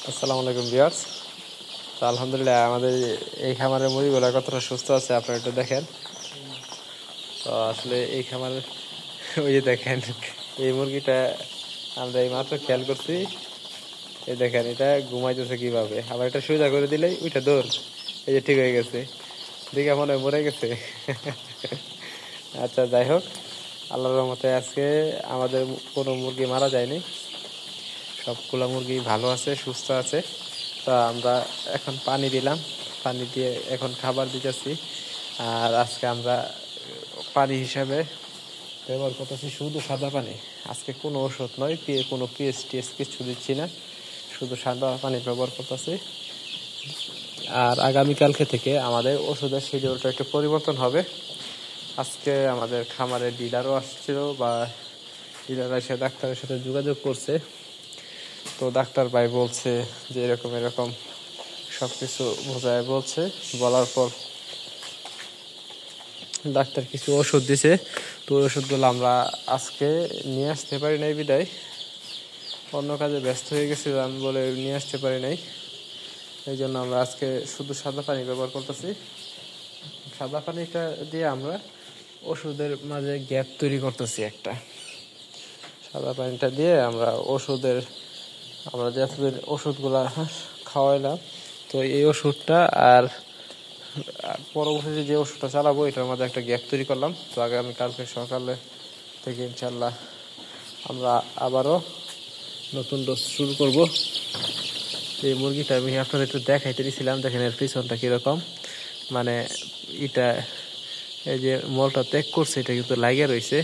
আসসালামু আলাইকুম ভিউয়ার্স। তো আলহামদুলিল্লাহ আমাদের এই খামারের মুরগিগুলো কতটা সুস্থ আছে আপনারা একটু দেখেন। তো আসলে এই খামারের ওই যে দেখেন এই মুরগিটা আমরা এই মাত্র খেয়াল করছি। এই দেখেন এটা ঘুমাইতেছে কিভাবে, আবার এটা সুবিধা করে দিলেই ওইটা দৌড়, এই যে ঠিক হয়ে গেছে, দিকে মনে হয় মরে গেছে। আচ্ছা যাই হোক, আল্লাহর রহমতে আজকে আমাদের কোনো মুরগি মারা যায়নি, সবগুলো মুরগি ভালো আছে, সুস্থ আছে। তা আমরা এখন পানি দিলাম, পানি দিয়ে এখন খাবার দিতেছি। আর আজকে আমরা পানি হিসাবে ব্যবহার করতেছি শুধু সাদা পানি। আজকে কোনো ওষুধ নয়, কোনো পিএস কিছু দিচ্ছি না, শুধু সাদা পানি ব্যবহার করতেছি। আর আগামীকালকে থেকে আমাদের ওষুধের শিডিউলটা একটু পরিবর্তন হবে। আজকে আমাদের খামারের ডিলারও আসছিল, বা ডিলার এসে ডাক্তারের সাথে যোগাযোগ করছে। তো ডাক্তার ভাই বলছে যে এরকম এরকম সব কিছু বোঝায় বলছে, বলার পর ডাক্তার কিছু ওষুধ দিছে। তো ওই ওষুধগুলো আমরা আজকে নিয়ে আসতে পারি নাই বিদায়, অন্য কাজে ব্যস্ত হয়ে গেছিলাম বলে নিয়ে আসতে পারি নাই। এই জন্য আমরা আজকে শুধু সাদা পানি ব্যবহার করতেছি। সাদা পানিটা দিয়ে আমরা ওষুধের মাঝে গ্যাপ তৈরি করতেছি একটা। সাদা পানিটা দিয়ে আমরা যে ওষুধগুলা খাওয়াইলাম, তো এই ওষুধটা আর পরবর্তীতে যে ওষুধটা চালাবো এটার মধ্যে একটা গ্যাপ তৈরি করলাম। তো আগামীকালকে সকালে থেকে ইনশাল্লাহ আমরা আবারও নতুন ডোজ শুরু করব। এই মুরগিটা আমি আপনাদের একটু দেখাইতে দিয়েছিলাম, দেখেন এর পিছনটা কিরকম, মানে এটা এই যে মলটা ত্যাগ করছে এটা কিন্তু লাগিয়ে রয়েছে।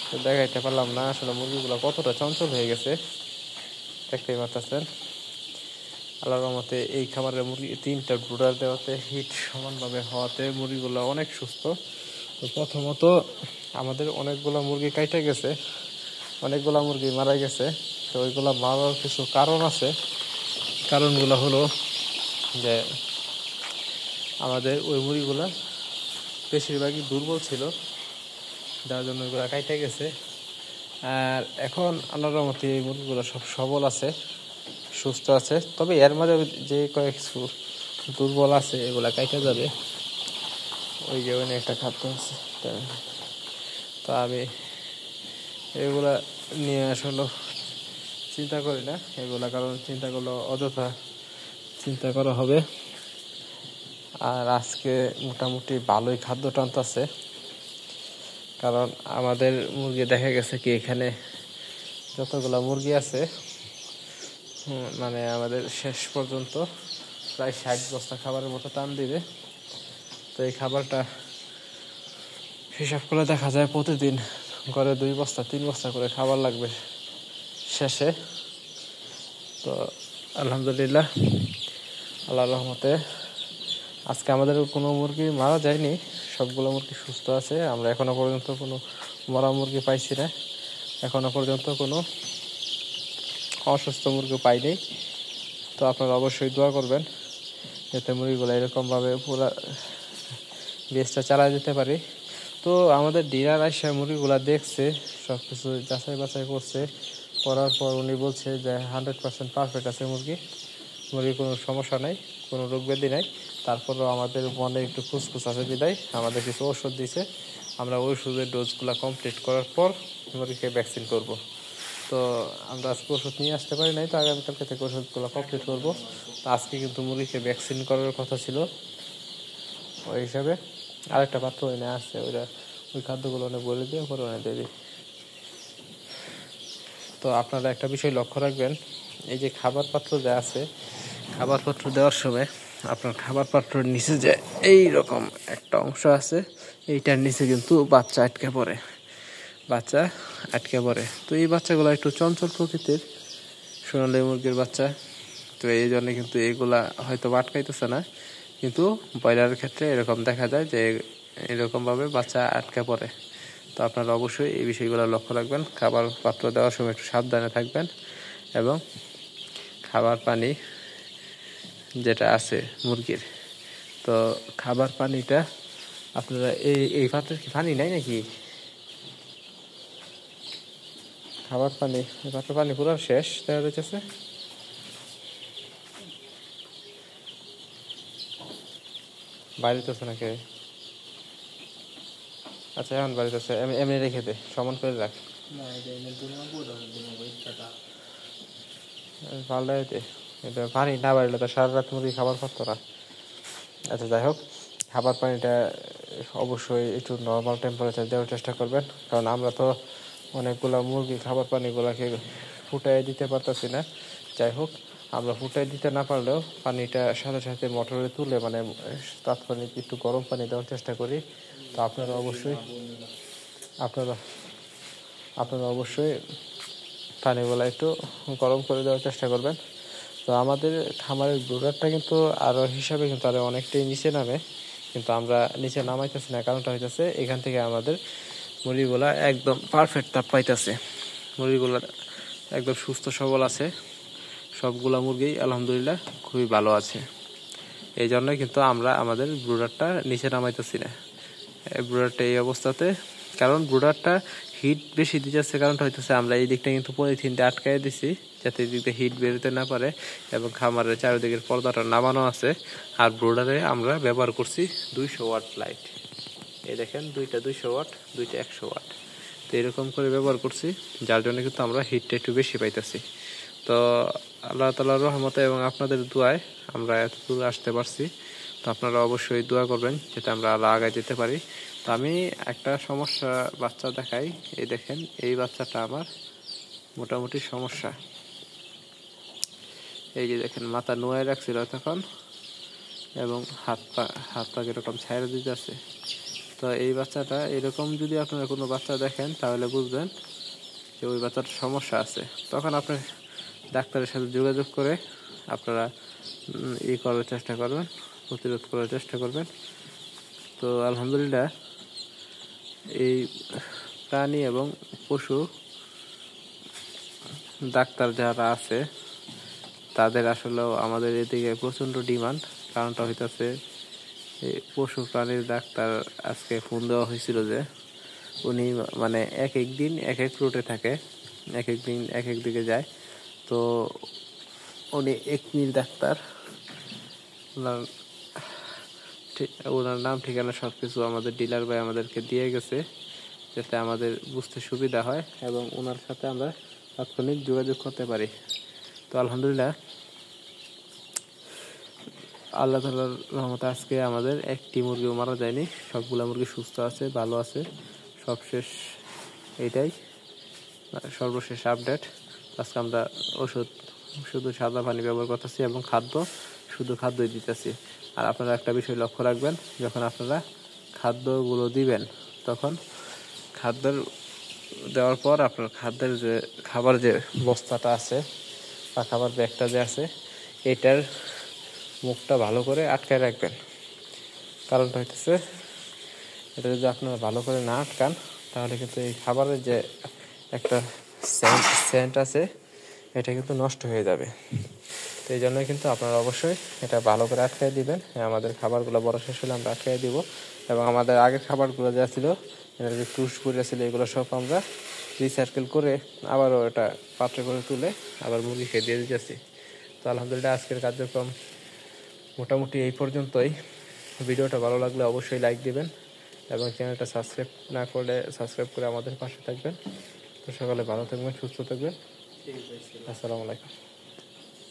তো দেখাইতে পারলাম না, আসলে মুরগিগুলো কতটা চঞ্চল হয়ে গেছে দেখতেই পারতেছেন। আল্লাহর রহমতে এই খামারের মুরগি 3টা ব্রুডার দেওয়াতে হিট সমানভাবে হওয়াতে মুরগিগুলো অনেক সুস্থ। তো প্রথমত আমাদের অনেকগুলো মুরগি কাইটে গেছে, অনেকগুলো মুরগি মারা গেছে। তো ওইগুলো মারার কিছু কারণ আছে। কারণগুলো হলো যে আমাদের ওই মুরগিগুলো বেশিরভাগই দুর্বল ছিল, যার জন্য ওইগুলো কাইটে গেছে। আর এখন আল্লাহর রহমতে এই মুরগিগুলো সব সবল আছে, সুস্থ আছে। তবে এর মাঝে যে কয়েক দুর্বল আছে এগুলা কাইটে যাবে। ওই যে ওখানে একটা খাদ্য আছে, তো আমি এগুলা নিয়ে আসলে চিন্তা করি না এগুলা, কারণ চিন্তা করলে অযথা চিন্তা করা হবে। আর আজকে মোটামুটি ভালোই খাদ্য টানতেছে, কারণ আমাদের মুরগি দেখা গেছে কি এখানে যতগুলা মুরগি আছে, মানে আমাদের শেষ পর্যন্ত প্রায় 60 বস্তা খাবারের মতো টান দিবে। তো এই খাবারটা হিসাব করে দেখা যায় প্রতিদিন ঘরে 2 বস্তা 3 বস্তা করে খাবার লাগবে শেষে। তো আলহামদুলিল্লাহ, আল্লাহর রহমতে আজকে আমাদের কোনো মুরগি মারা যায়নি, সবগুলো মুরগি সুস্থ আছে। আমরা এখনো পর্যন্ত কোনো মরা মুরগি পাইছি না, এখনো পর্যন্ত কোনো অসুস্থ মুরগি পাইনি। তো আপনারা অবশ্যই দোয়া করবেন যাতে মুরগিগুলো এরকমভাবে পুরো বেচটা চালাই যেতে পারি। তো আমাদের ডিলার আইসা মুরগিগুলো দেখছে, সব কিছু যাচাই বাছাই করছে, করার পর উনি বলছে যে 100% পারফেক্ট আছে মুরগির কোনো সমস্যা নাই, কোনো রোগ ব্যাধি নাই। তারপরেও আমাদের মনে একটু খুসখুস আছে বিদায় আমাদের কিছু ওষুধ দিয়েছে। আমরা ওষুধের ডোজগুলো কমপ্লিট করার পর মুরগিকে ভ্যাকসিন করব। তো আমরা আজকে ওষুধ নিয়ে আসতে পারি নাই, তো আগামীকালকে থেকে ওষুধগুলো কমপ্লিট করবো। তো আজকে কিন্তু মুরগিকে ভ্যাকসিন করার কথা ছিল, ওই হিসাবে আরেকটা পাত্র এনে আসছে, ওই খাদ্যগুলো অনেক বলে দিয়ে ওপরে অনেক দিয়ে দিই। তো আপনারা একটা বিষয় লক্ষ্য রাখবেন, এই যে খাবার পাত্র যা আছে, খাবার পাত্র দেওয়ার সময় আপনার খাবার পাত্রের নিচে যে এই রকম একটা অংশ আছে, এইটার নিচে কিন্তু বাচ্চা আটকে পড়ে। তো এই বাচ্চাগুলো একটু চঞ্চল প্রকৃতির, সোনালী মুরগির বাচ্চা। তো এই জন্য কিন্তু এইগুলা হয়তো আটকাইতেছে না, কিন্তু ব্রয়লারের ক্ষেত্রে এরকম দেখা যায় যে এরকমভাবে বাচ্চা আটকে পড়ে। তো আপনারা অবশ্যই এই বিষয়গুলো লক্ষ্য রাখবেন, খাবার পাত্র দেওয়ার সময় একটু সাবধানে থাকবেন, এবং খাবার পানি যেটা আছে মুরগির, তো খাবার পানিটা আপনারা এই পাত্রে কি পানি নাই নাকি? খাবার পানি মাত্র পানি পুরো শেষ দেখা যাচ্ছে। বাড়িতেছে নাকি? আচ্ছা এখন বাড়িতেছে, এমনি রেখে দে, সমান করে রাখ। পাল্টাই দে, এটা পানি না বাড়লে তো সারা রাত মুরগি খাবার পারতো না। আচ্ছা যাই হোক, খাবার পানিটা অবশ্যই একটু নর্মাল টেম্পারেচার দেওয়ার চেষ্টা করবেন, কারণ আমরা তো অনেকগুলো মুরগি খাবার পানিগুলোকে ফুটাই দিতে পারতেছি না। যাই হোক, আমরা ফুটাই দিতে না পারলেও পানিটা সাথে সাথে মোটরে তুলে মানে তাৎক্ষণিক একটু গরম পানি দেওয়ার চেষ্টা করি। তো আপনারা অবশ্যই আপনারা আপনারা অবশ্যই পানিগুলো একটু গরম করে দেওয়ার চেষ্টা করবেন। তো আমাদের খামারের ব্রুডারটা কিন্তু আরও হিসাবে কিন্তু আরও অনেকটাই নিচে নামে, কিন্তু আমরা নিচে নামাইতেছি না। কারণটা হইতেছে এখান থেকে আমাদের মুরগিগুলা একদম পারফেক্ট তাপ পাইতেছে, মুরগিগুলা একদম সুস্থ সবল আছে, সবগুলা মুরগি আলহামদুলিল্লাহ খুবই ভালো আছে। এই জন্যই কিন্তু আমরা আমাদের ব্রুডারটা নিচে নামাইতেছি না, ব্রুডারটা এই অবস্থাতে। কারণ ব্রুডারটা হিট বেশি দিতেছে, কারণটা হইতেছে আমরা এই দিকটা কিন্তু পলিথিনটা আটকাই দিছি যাতে এই দিকটা হিট বেরোতে না পারে, এবং খামারের চারিদিকের পর্দাটা নামানো আছে। আর ব্রুডারে আমরা ব্যবহার করছি 200 ওয়াট লাইট, এই দেখেন দুইটা 200 ওয়াট, দুইটা 100 ওয়াট। তো এরকম করে ব্যবহার করছি, যার জন্য কিন্তু আমরা হিটটা একটু বেশি পাইতেছি। তো আল্লাহ তাআলার রহমতে এবং আপনাদের দোয়ায় আমরা এত দূর আসতে পারছি। তো আপনারা অবশ্যই দোয়া করবেন যাতে আমরা আরো আগায় যেতে পারি। তো আমি একটা সমস্যা বাচ্চা দেখাই, এই দেখেন এই বাচ্চাটা আমার মোটামুটি সমস্যা। এই যে দেখেন মাথা নোয়ায় রাখছিল তখন, এবং হাত পা এরকম ছাইড়া দিতে আছে। তো এই বাচ্চাটা এরকম যদি আপনারা কোনো বাচ্চা দেখেন তাহলে বুঝবেন যে ওই বাচ্চাটার সমস্যা আছে। তখন আপনি ডাক্তারের সাথে যোগাযোগ করে আপনারা করার চেষ্টা করবেন, প্রতিরোধ করার চেষ্টা করবেন। তো আলহামদুলিল্লাহ এই প্রাণী এবং পশু ডাক্তার যারা আছে তাদের আসলেও আমাদের এদিকে প্রচণ্ড ডিমান্ড। কারণটা হইতেছে এই পশু প্রাণীর ডাক্তার আজকে ফোন দেওয়া হয়েছিল যে উনি মানে এক এক দিন এক এক রুটে থাকে, এক এক দিন এক এক দিকে যায়। তো উনি একমির ডাক্তার, ওনার নাম ঠিকানা সব কিছু আমাদের ডিলার ভাই আমাদেরকে দিয়ে গেছে যাতে আমাদের বুঝতে সুবিধা হয় এবং ওনার সাথে আমরা তাৎক্ষণিক যোগাযোগ করতে পারি। তো আলহামদুলিল্লাহ আল্লাহ তাআলার রহমতে আজকে আমাদের একটি মুরগিও মারা যায়নি, সবগুলা মুরগি সুস্থ আছে, ভালো আছে। সবশেষ এইটাই সর্বশেষ আপডেট। আজকে আমরা ওষুধ শুধু সাদা পানি ব্যবহার করতেছি এবং খাদ্য শুধু খাদ্যই দিতেছি। আর আপনারা একটা বিষয় লক্ষ্য রাখবেন, যখন আপনারা খাদ্যগুলো দিবেন তখন খাদ্যের দেওয়ার পর আপনার খাদ্যের যে খাবার যে বস্তাটা আছে বা খাবার ব্যাগটা যে আছে এটার মুখটা ভালো করে আটকায় রাখবেন। কারণটা হইতেছে এটা যদি আপনারা ভালো করে না আটকান তাহলে কিন্তু এই খাবারের যে একটা সেন্ট আছে এটা কিন্তু নষ্ট হয়ে যাবে। তো এই জন্যই কিন্তু আপনারা অবশ্যই এটা ভালো করে আটকাই দিবেন। আমাদের খাবারগুলো বড় শেষ হলে আমরা আটকাই দিব, এবং আমাদের আগের খাবারগুলো যা ছিল এটা যে টুস করে ছিল এগুলো সব আমরা রিসাইকেল করে আবারও এটা পাত্রে করে তুলে আবার মুরগিকে দিয়ে দিতেছি। তো আলহামদুলিল্লাহ আজকের কার্যক্রম মোটামুটি এই পর্যন্তই। ভিডিওটা ভালো লাগলে অবশ্যই লাইক দিবেন এবং চ্যানেলটা সাবস্ক্রাইব না করলে সাবস্ক্রাইব করে আমাদের পাশে থাকবেন। তো সকালে ভালো থাকবেন, সুস্থ থাকবেন। আসসালামু আলাইকুম।